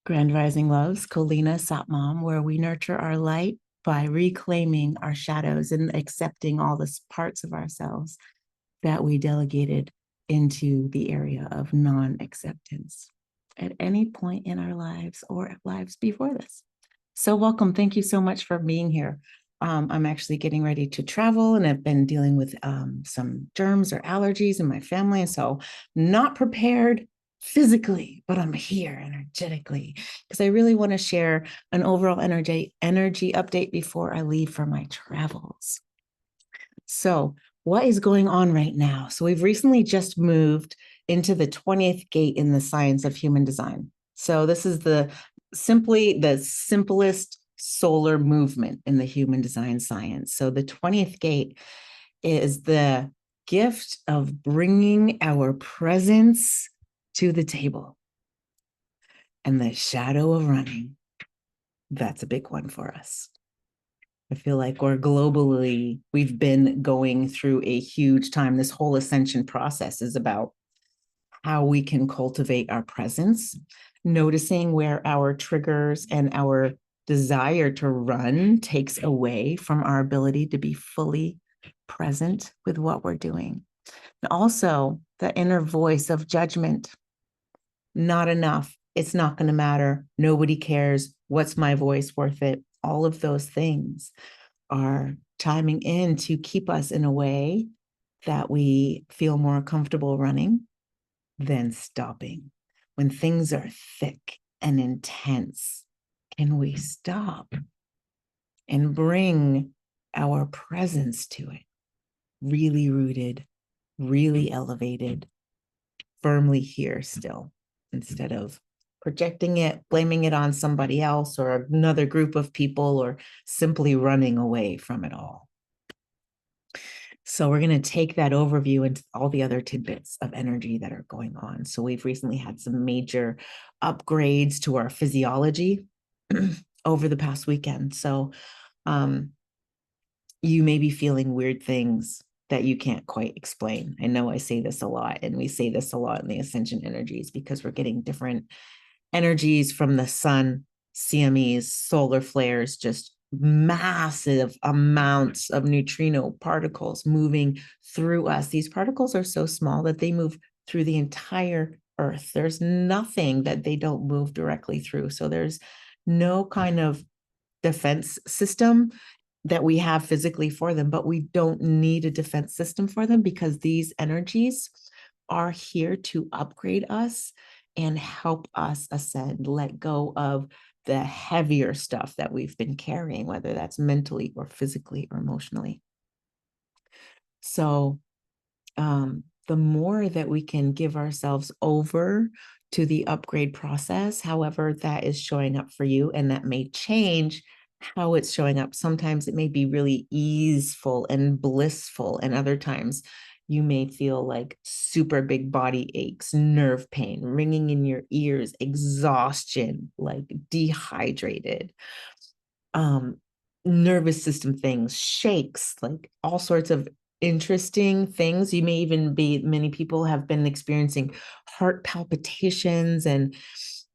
Grand Rising Loves, Colina Satmam, where we nurture our light by reclaiming our shadows and accepting all the parts of ourselves that we delegated into the area of non-acceptance at any point in our lives or lives before this. So welcome. Thank you so much for being here. I'm actually getting ready to travel and I've been dealing with some germs or allergies in my family. So not prepared physically, but I'm here energetically because I really want to share an overall energy update before I leave for my travels. So what is going on right now? So we've recently just moved into the 20th gate in the science of human design. So this is the simplest solar movement in the human design science. So the 20th gate is the gift of bringing our presence to the table. And the shadow of running, that's a big one for us. I feel like we've been going through a huge time. This whole ascension process is about how we can cultivate our presence, noticing where our triggers and our desire to run takes away from our ability to be fully present with what we're doing. And also the inner voice of judgment. Not enough. It's not going to matter. Nobody cares. What's my voice worth it? All of those things are chiming in to keep us in a way that we feel more comfortable running than stopping. When things are thick and intense, can we stop and bring our presence to it? Really rooted, really elevated, firmly here still, instead of projecting it, blaming it on somebody else or another group of people, or simply running away from it all. So we're going to take that overview into all the other tidbits of energy that are going on. So we've recently had some major upgrades to our physiology over the past weekend. So you may be feeling weird things that you can't quite explain. I know I say this a lot, and we say this a lot in the Ascension energies because we're getting different energies from the sun, CMEs, solar flares, just massive amounts of neutrino particles moving through us. These particles are so small that they move through the entire Earth. There's nothing that they don't move directly through. So there's no kind of defense system that we have physically for them, but we don't need a defense system for them because these energies are here to upgrade us and help us ascend, let go of the heavier stuff that we've been carrying, whether that's mentally or physically or emotionally. So the more that we can give ourselves over to the upgrade process, however that is showing up for you, and that may change how it's showing up. Sometimes it may be really easeful and blissful, and other times you may feel like super big body aches, nerve pain, ringing in your ears, exhaustion, like dehydrated, nervous system things, shakes, like all sorts of interesting things. You may even many people have been experiencing heart palpitations, and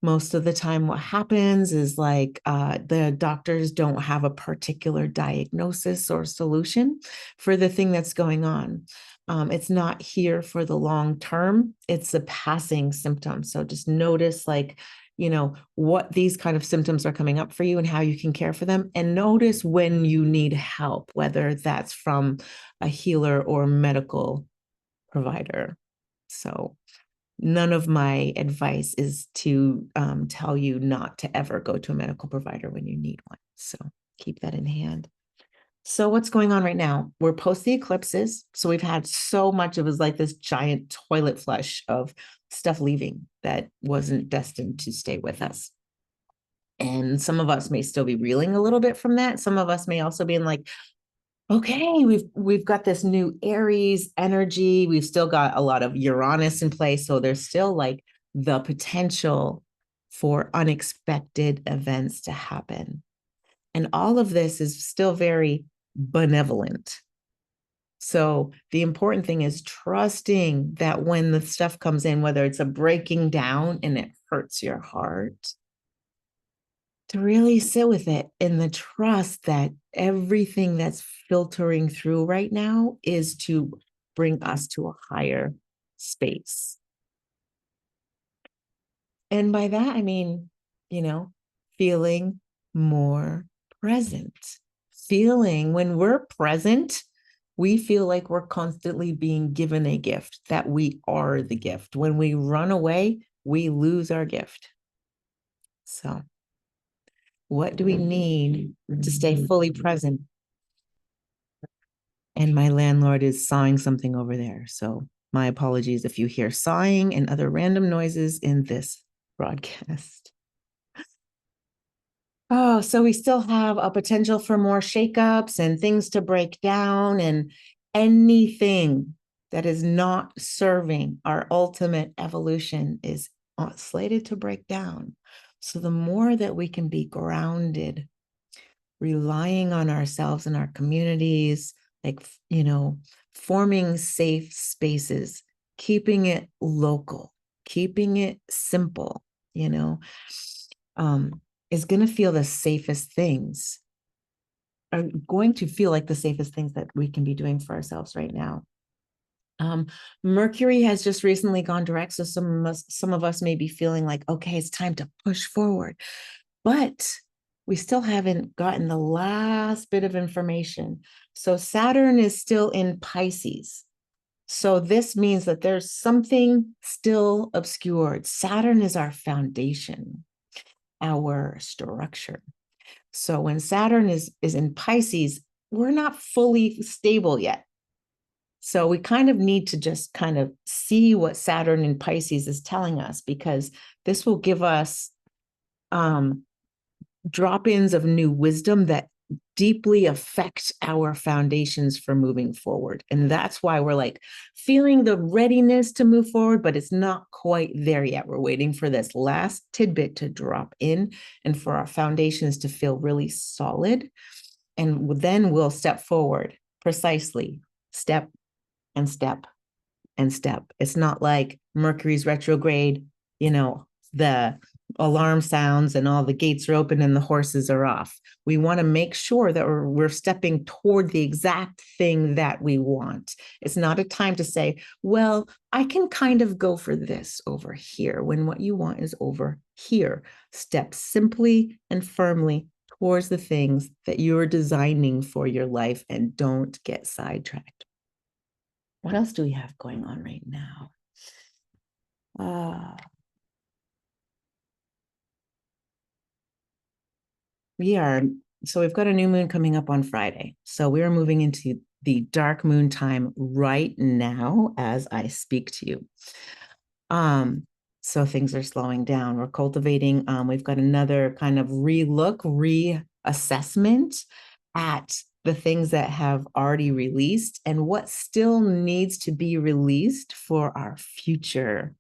most of the time what happens is like the doctors don't have a particular diagnosis or solution for the thing that's going on. It's not here for the long term. It's a passing symptom. So just notice what these kind of symptoms are coming up for you and how you can care for them. And notice when you need help, whether that's from a healer or medical provider. So none of my advice is to tell you not to ever go to a medical provider when you need one. So keep that in hand. So what's going on right now? We're post the eclipses. So we've had so much, it was like this giant toilet flush of stuff leaving that wasn't destined to stay with us. And some of us may still be reeling a little bit from that. Some of us may also be in like, okay, we've got this new Aries energy. We've still got a lot of Uranus in place. So there's still like the potential for unexpected events to happen. And all of this is still very benevolent. So the important thing is trusting that when the stuff comes in, whether it's a breaking down and it hurts your heart, to really sit with it in the trust that everything that's filtering through right now is to bring us to a higher space. And by that, I mean, feeling more present. Feeling when we're present, we feel like we're constantly being given a gift, that we are the gift. When we run away, we lose our gift. So, what do we need to stay fully present? And my landlord is sawing something over there. So, my apologies if you hear sawing and other random noises in this broadcast. Oh, so we still have a potential for more shakeups and things to break down, and anything that is not serving our ultimate evolution is slated to break down. So the more that we can be grounded, relying on ourselves and our communities, like, forming safe spaces, keeping it local, keeping it simple, you know, is going to feel the safest things, are going to feel like the safest things that we can be doing for ourselves right now. Mercury has just recently gone direct. So some of us may be feeling like, okay, it's time to push forward, but we still haven't gotten the last bit of information. So Saturn is still in Pisces. So this means that there's something still obscured. Saturn is our foundation, our structure. So when Saturn is in Pisces, we're not fully stable yet. So we kind of need to just kind of see what Saturn in Pisces is telling us, because this will give us drop-ins of new wisdom that deeply affect our foundations for moving forward. And that's why we're like feeling the readiness to move forward, but it's not quite there yet. We're waiting for this last tidbit to drop in and for our foundations to feel really solid. And then we'll step forward precisely, step and step and step. It's not like Mercury's retrograde, the alarm sounds and all the gates are open and the horses are off. We want to make sure that we're stepping toward the exact thing that we want. It's not a time to say, well, I can kind of go for this over here, when what you want is over here. Step simply and firmly towards the things that you're designing for your life, and don't get sidetracked. What else do we have going on right now? We've got a new moon coming up on Friday. So we're moving into the dark moon time right now as I speak to you. So things are slowing down. We're cultivating. We've got another kind of reassessment at the things that have already released and what still needs to be released for our future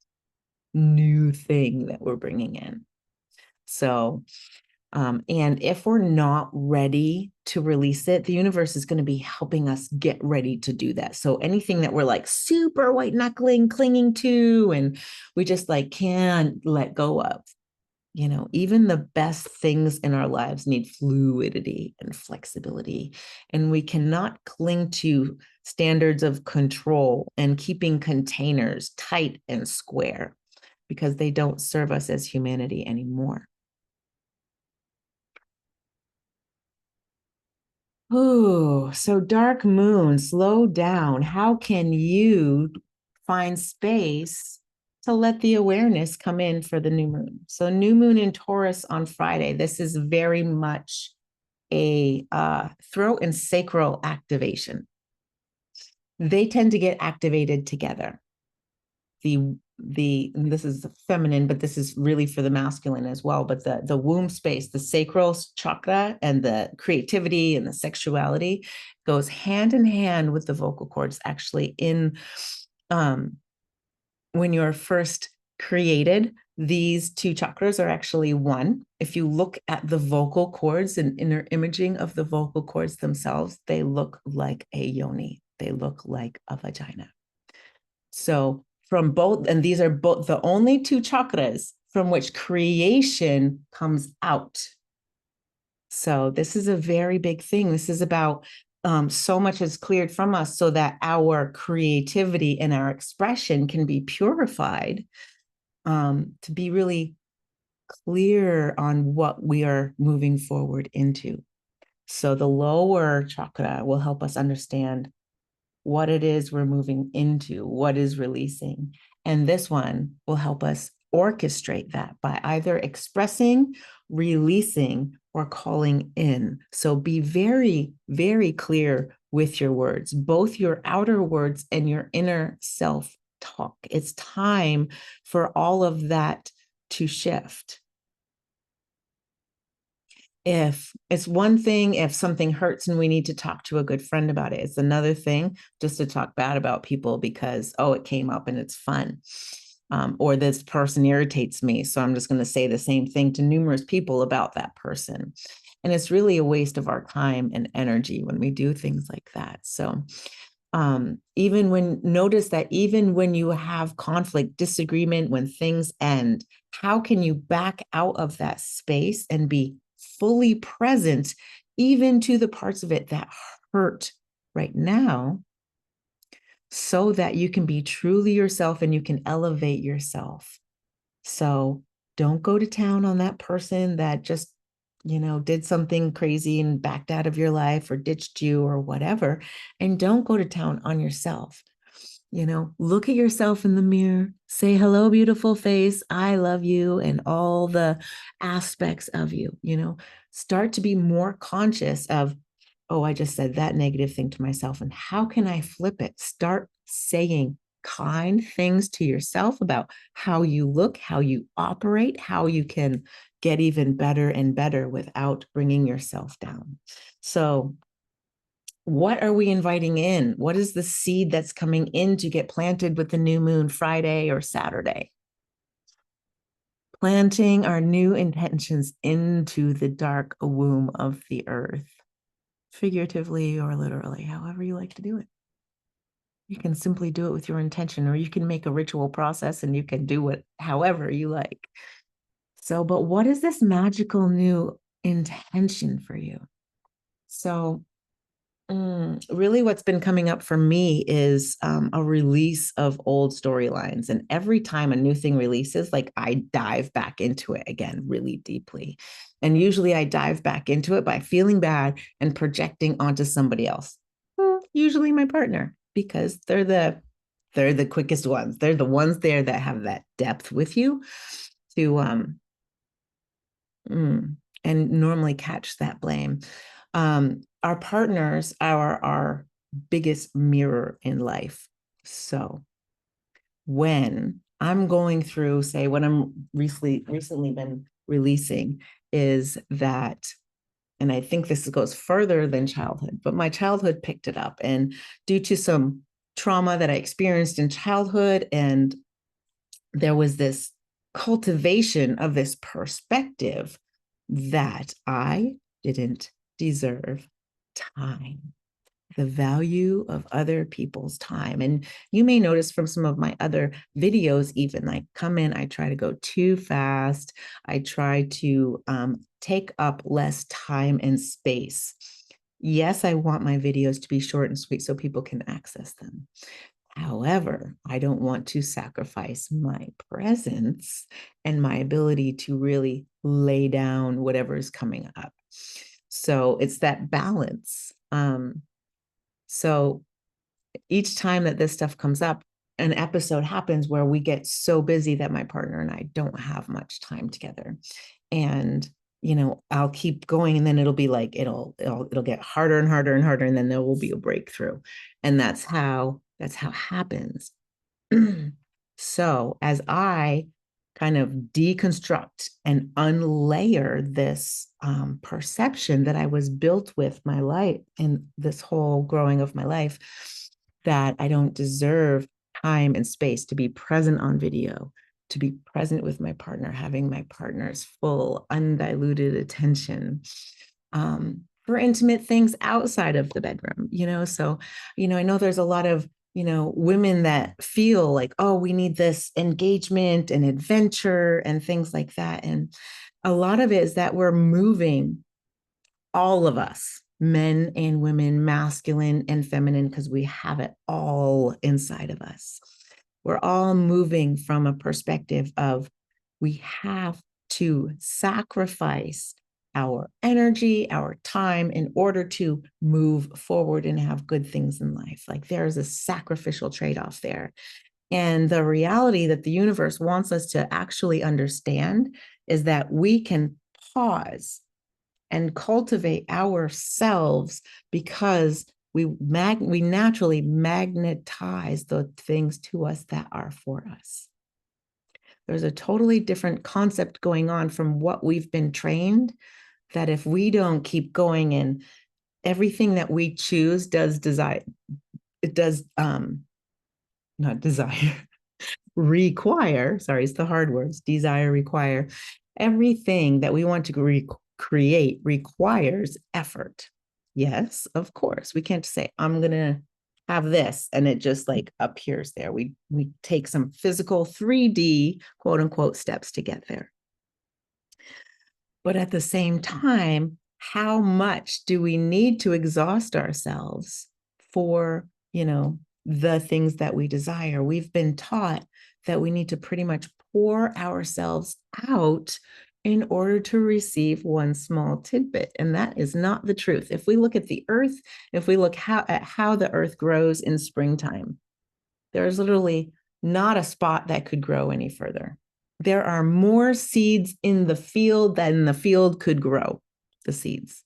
new thing that we're bringing in. So, and if we're not ready to release it, the universe is going to be helping us get ready to do that. So anything that we're like super white knuckling, clinging to, and we just like can't let go of, even the best things in our lives need fluidity and flexibility. And we cannot cling to standards of control and keeping containers tight and square, because they don't serve us as humanity anymore. Oh, so dark moon, slow down. How can you find space to let the awareness come in for the new moon? So new moon in Taurus on Friday. This is very much a throat and sacral activation. They tend to get activated together. This is feminine, but this is really for the masculine as well. But the womb space, the sacral chakra, and the creativity and the sexuality goes hand in hand with the vocal cords. Actually, when you're first created, these two chakras are actually one. If you look at the vocal cords and inner imaging of the vocal cords themselves, they look like a yoni. They look like a vagina. So from both, and these are both the only two chakras from which creation comes out. So this is a very big thing. This is about so much is cleared from us so that our creativity and our expression can be purified, to be really clear on what we are moving forward into. So the lower chakra will help us understand what it is we're moving into, what is releasing. And this one will help us orchestrate that by either expressing, releasing, or calling in. So be very, very clear with your words, both your outer words and your inner self talk. It's time for all of that to shift. If it's one thing, if something hurts and we need to talk to a good friend about it, it's another thing just to talk bad about people because, oh, it came up and it's fun. Or this person irritates me. So I'm just going to say the same thing to numerous people about that person. And it's really a waste of our time and energy when we do things like that. So notice that even when you have conflict, disagreement, when things end, how can you back out of that space and be fully present, even to the parts of it that hurt right now, so that you can be truly yourself and you can elevate yourself. So don't go to town on that person that just, did something crazy and backed out of your life or ditched you or whatever. And don't go to town on yourself. Look at yourself in the mirror, say, hello, beautiful face. I love you and all the aspects of you, start to be more conscious of, oh, I just said that negative thing to myself. And how can I flip it? Start saying kind things to yourself about how you look, how you operate, how you can get even better and better without bringing yourself down. So what are we inviting in? What is the seed that's coming in to get planted with the new moon Friday or Saturday? Planting our new intentions into the dark womb of the earth, figuratively or literally, however you like to do it. You can simply do it with your intention, or you can make a ritual process and you can do it however you like. So, but what is this magical new intention for you? So, really what's been coming up for me is a release of old storylines. And every time a new thing releases, like I dive back into it again really deeply. And usually I dive back into it by feeling bad and projecting onto somebody else, usually my partner, because they're the quickest ones. They're the ones there that have that depth with you to and normally catch that blame. Our partners are our biggest mirror in life. So when I'm going through, say, what I'm recently been releasing is that, and I think this goes further than childhood, but my childhood picked it up. And due to some trauma that I experienced in childhood, and there was this cultivation of this perspective that I didn't deserve time, the value of other people's time. And you may notice from some of my other videos, even like come in, I try to go too fast. I try to take up less time and space. Yes, I want my videos to be short and sweet so people can access them. However, I don't want to sacrifice my presence and my ability to really lay down whatever is coming up. So it's that balance. So each time that this stuff comes up, an episode happens where we get so busy that my partner and I don't have much time together. And I'll keep going, and then it'll be like it'll get harder and harder and harder, and then there will be a breakthrough. And that's how it happens. So as I kind of deconstruct and unlayer this perception that I was built with my life and this whole growing of my life, that I don't deserve time and space to be present on video, to be present with my partner, having my partner's full undiluted attention, for intimate things outside of the bedroom, so, I know there's a lot of, women that feel like, oh, we need this engagement and adventure and things like that. And a lot of it is that we're moving all of us, men and women, masculine and feminine, because we have it all inside of us. We're all moving from a perspective of we have to sacrifice our energy, our time in order to move forward and have good things in life. Like there's a sacrificial trade-off there. And the reality that the universe wants us to actually understand is that we can pause and cultivate ourselves because we naturally magnetize the things to us that are for us. There's a totally different concept going on from what we've been trained, that if we don't keep going and everything that we choose does desire, it does not desire, require, sorry, it's the hard words, desire, require. Everything that we want to create requires effort. Yes, of course. We can't say, I'm going to have this, and it just like appears there. We take some physical 3D, quote unquote, steps to get there. But at the same time, how much do we need to exhaust ourselves for, the things that we desire? We've been taught that we need to pretty much pour ourselves out in order to receive one small tidbit. And that is not the truth. If we look at the earth, if we look at how the earth grows in springtime, there's literally not a spot that could grow any further. There are more seeds in the field than the field could grow the seeds.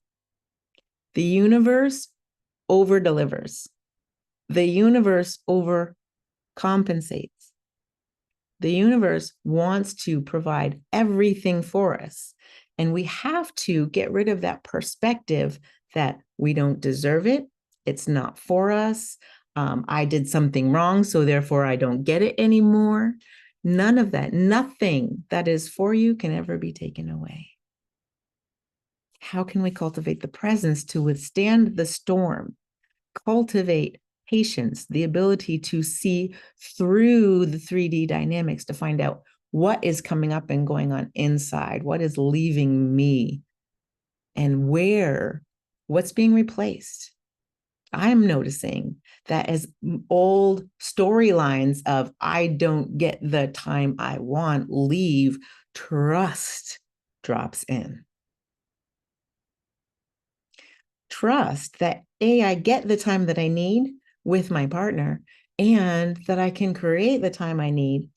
The universe over delivers. The universe overcompensates. The universe wants to provide everything for us. And we have to get rid of that perspective that we don't deserve it. It's not for us. I did something wrong, so therefore I don't get it anymore. None of that. Nothing that is for you can ever be taken away. How can we cultivate the presence to withstand the storm? Cultivate patience, the ability to see through the 3D dynamics to find out what is coming up and going on inside, what is leaving me, and what's being replaced. I'm noticing that as old storylines of I don't get the time I want leave, trust drops in. Trust that I get the time that I need with my partner, and that I can create the time I need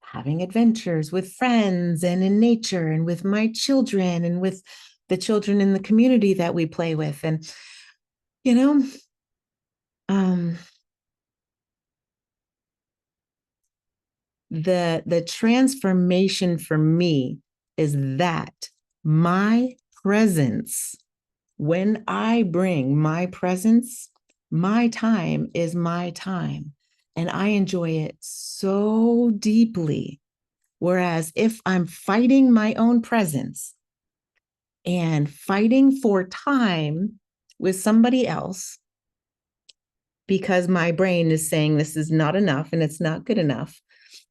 having adventures with friends and in nature and with my children and with the children in the community that we play with. And, the transformation for me is that my presence, when I bring my presence, my time is my time, and I enjoy it so deeply. Whereas if I'm fighting my own presence and fighting for time with somebody else, because my brain is saying this is not enough and it's not good enough,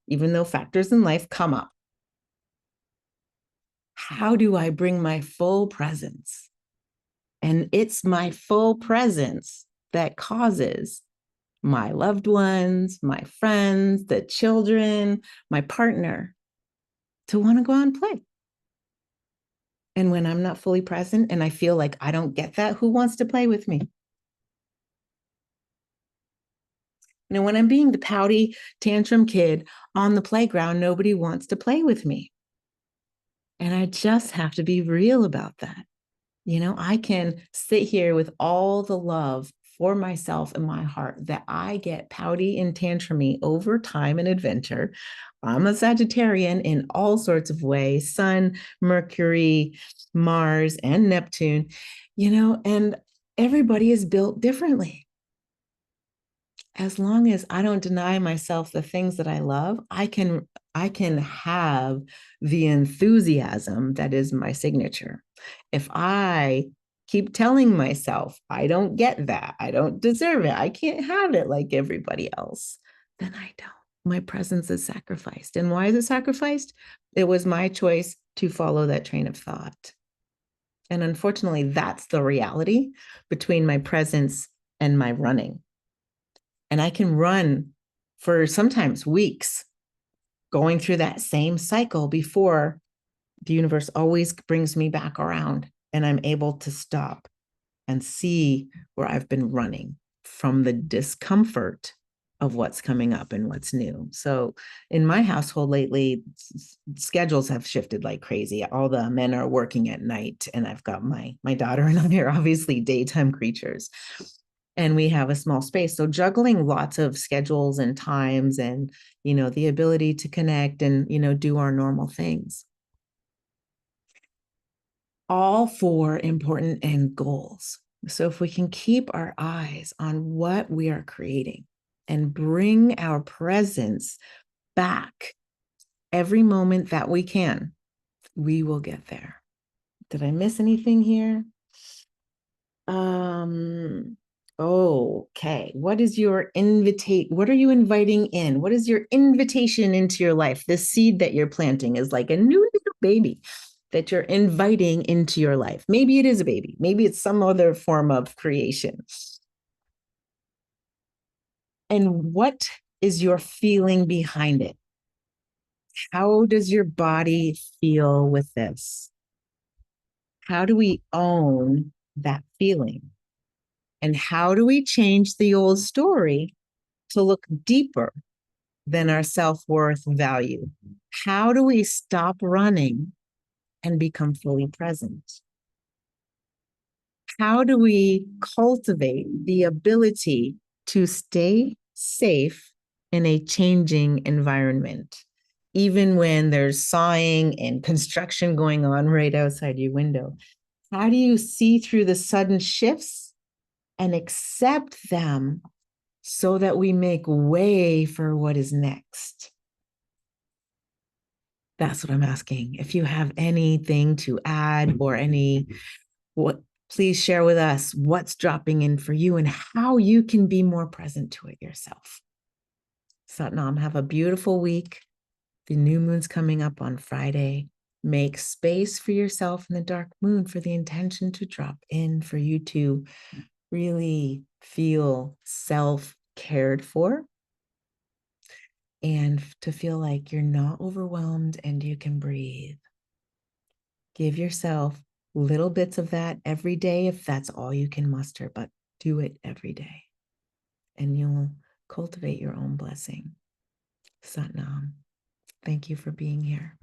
even though factors in life come up, how do I bring my full presence? And it's my full presence that causes my loved ones, my friends, the children, my partner to want to go out and play. And when I'm not fully present and I feel like I don't get that, who wants to play with me? When I'm being the pouty tantrum kid on the playground, nobody wants to play with me. And I just have to be real about that. I can sit here with all the love for myself in my heart that I get pouty and tantrumy over time and adventure. I'm a Sagittarian in all sorts of ways, Sun, Mercury, Mars, and Neptune, and everybody is built differently. As long as I don't deny myself the things that I love, I can have the enthusiasm that is my signature. If I keep telling myself, I don't get that, I don't deserve it, I can't have it like everybody else, then I don't. My presence is sacrificed. And why is it sacrificed? It was my choice to follow that train of thought. And unfortunately, that's the reality between my presence and my running. And I can run for sometimes weeks going through that same cycle before the universe always brings me back around and I'm able to stop and see where I've been running from the discomfort of what's coming up and what's new. So in my household lately, schedules have shifted like crazy. All the men are working at night, and I've got my daughter and I are obviously daytime creatures. And we have a small space. So juggling lots of schedules and times and, the ability to connect and, do our normal things. All for important end goals. So if we can keep our eyes on what we are creating and bring our presence back every moment that we can, we will get there. Did I miss anything here? Okay. What is your what are you inviting in? What is your invitation into your life? This seed that you're planting is like a new little baby that you're inviting into your life. Maybe it is a baby. Maybe it's some other form of creation. And what is your feeling behind it? How does your body feel with this? How do we own that feeling? And how do we change the old story to look deeper than our self-worth value? How do we stop running and become fully present? How do we cultivate the ability to stay safe in a changing environment, even when there's sawing and construction going on right outside your window? How do you see through the sudden shifts and accept them so that we make way for what is next? That's what I'm asking. If you have anything to add or please share with us what's dropping in for you and how you can be more present to it yourself. Satnam, have a beautiful week. The new moon's coming up on Friday. Make space for yourself in the dark moon for the intention to drop in, for you to really feel self-cared for and to feel like you're not overwhelmed and you can breathe. Give yourself little bits of that every day if that's all you can muster, but do it every day and you'll cultivate your own blessing. Satnam, thank you for being here.